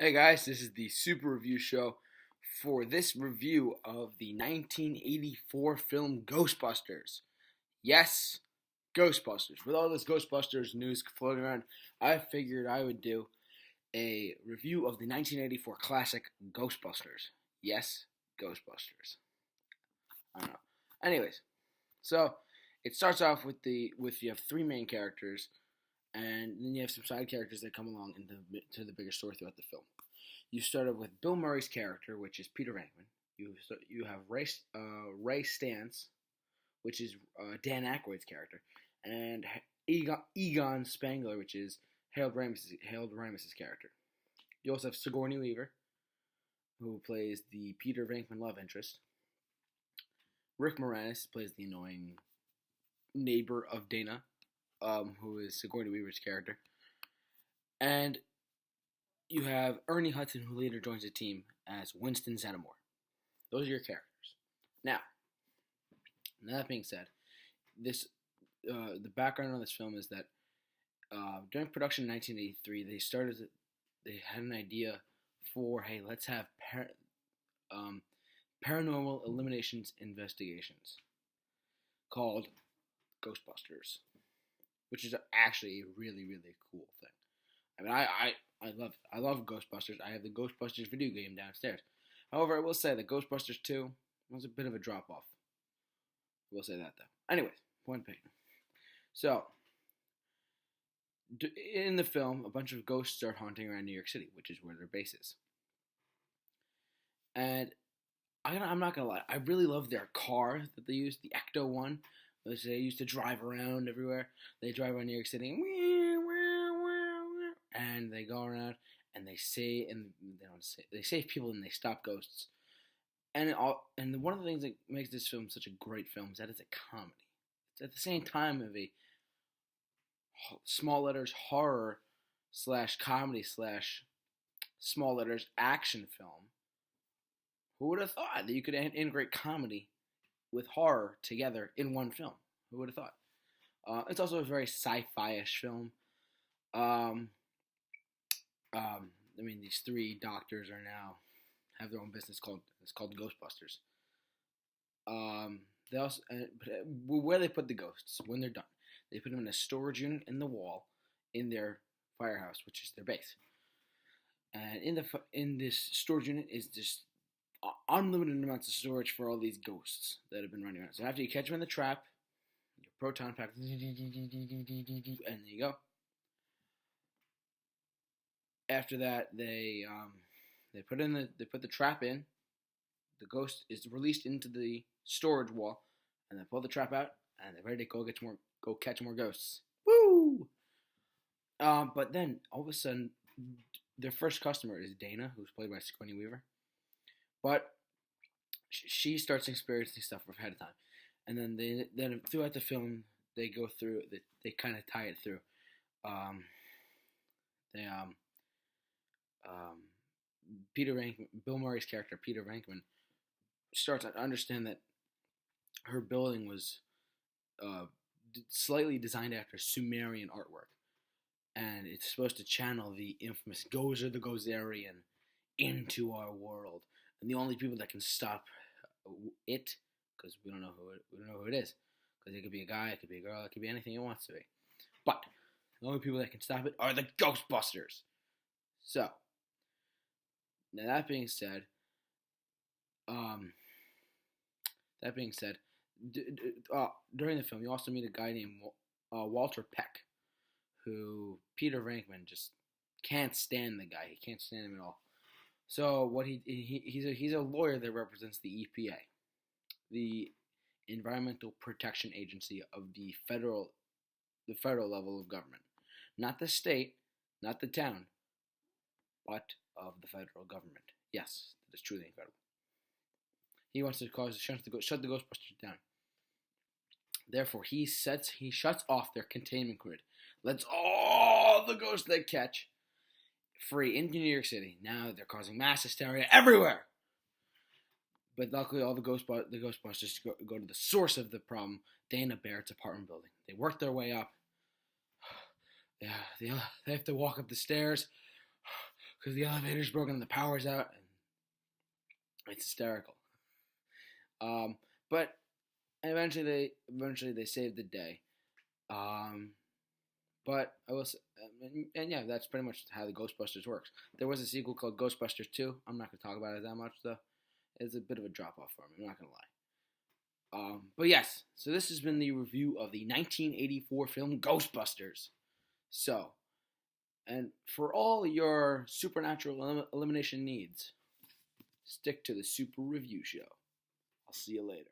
Hey guys, this is the Super Review Show for this review of the 1984 film Ghostbusters. Yes, Ghostbusters. With all this Ghostbusters news floating around, I figured I would do a review of the 1984 classic Ghostbusters. Yes, Ghostbusters. I don't know. Anyways, so it starts off with you have three main characters, and then you have some side characters that come along to the bigger story throughout the film. You start off with Bill Murray's character, which is Peter Venkman. You have Ray Stantz, which is Dan Aykroyd's character, and Egon Spangler, which is Harold Ramis's character. You also have Sigourney Weaver, who plays the Peter Venkman love interest. Rick Moranis plays the annoying neighbor of Dana, who is Sigourney Weaver's character. And you have Ernie Hudson, who later joins the team as Winston Zeddemore. Those are your characters. Now that being said, the background on this film is that during production in 1983, they had an idea for, hey, let's have paranormal eliminations investigations called Ghostbusters, which is actually a really, really cool thing. I mean, I love Ghostbusters. I have the Ghostbusters video game downstairs. However, I will say that Ghostbusters 2 was a bit of a drop-off. I will say that, though. Anyways, point being. So, in the film, a bunch of ghosts start haunting around New York City, which is where their base is. And I'm not going to lie, I really love their car that they use, the Ecto one, which they used to drive around everywhere. They drive around New York City, and they go around and they save people and they stop ghosts. And one of the things that makes this film such a great film is that it's a comedy. It's at the same time of a small letters horror / comedy / small letters action film. Who would have thought that you could integrate comedy with horror together in one film? Who would have thought? It's also a very sci-fi-ish film. I mean, these three doctors have their own business called Ghostbusters. They also where they put the ghosts when they're done, they put them in a storage unit in the wall in their firehouse, which is their base. And in this storage unit is just unlimited amounts of storage for all these ghosts that have been running around. So after you catch them in the trap, your proton pack, and there you go. After that, they put the trap in. The ghost is released into the storage wall, and they pull the trap out, and they're ready to go catch more ghosts. Woo! But then all of a sudden, their first customer is Dana, who's played by Sigourney Weaver. But she starts experiencing stuff ahead of time, and then throughout the film, they go through. They kind of tie it through. Peter Venkman, Bill Murray's character, Peter Venkman, starts to understand that her building was slightly designed after Sumerian artwork, and it's supposed to channel the infamous Gozer the Gozerian into our world. And the only people that can stop it, because we don't know who it is, because it could be a guy, it could be a girl, it could be anything it wants to be. But the only people that can stop it are the Ghostbusters. So, now that being said, during the film, you also meet a guy named Walter Peck, who Peter Venkman just can't stand the guy. He can't stand him at all. So he's a lawyer that represents the EPA, the Environmental Protection Agency of the federal level of government, not the state, not the town, but of the federal government. Yes, that is truly incredible. He wants to shut the Ghostbusters down. Therefore, he shuts off their containment grid, lets all the ghosts they catch free into New York City. Now they're causing mass hysteria everywhere. But luckily, all the Ghostbusters go to the source of the problem, Dana Barrett's apartment building. They work their way up. They have to walk up the stairs because the elevator's broken and the power's out, and it's hysterical. But eventually they saved the day. But I will say, and yeah, that's pretty much how the Ghostbusters works. There was a sequel called Ghostbusters 2. I'm not going to talk about it that much, though. It's a bit of a drop-off for me, I'm not going to lie. But yes, so this has been the review of the 1984 film Ghostbusters. So, and for all your supernatural elimination needs, stick to the Super Review Show. I'll see you later.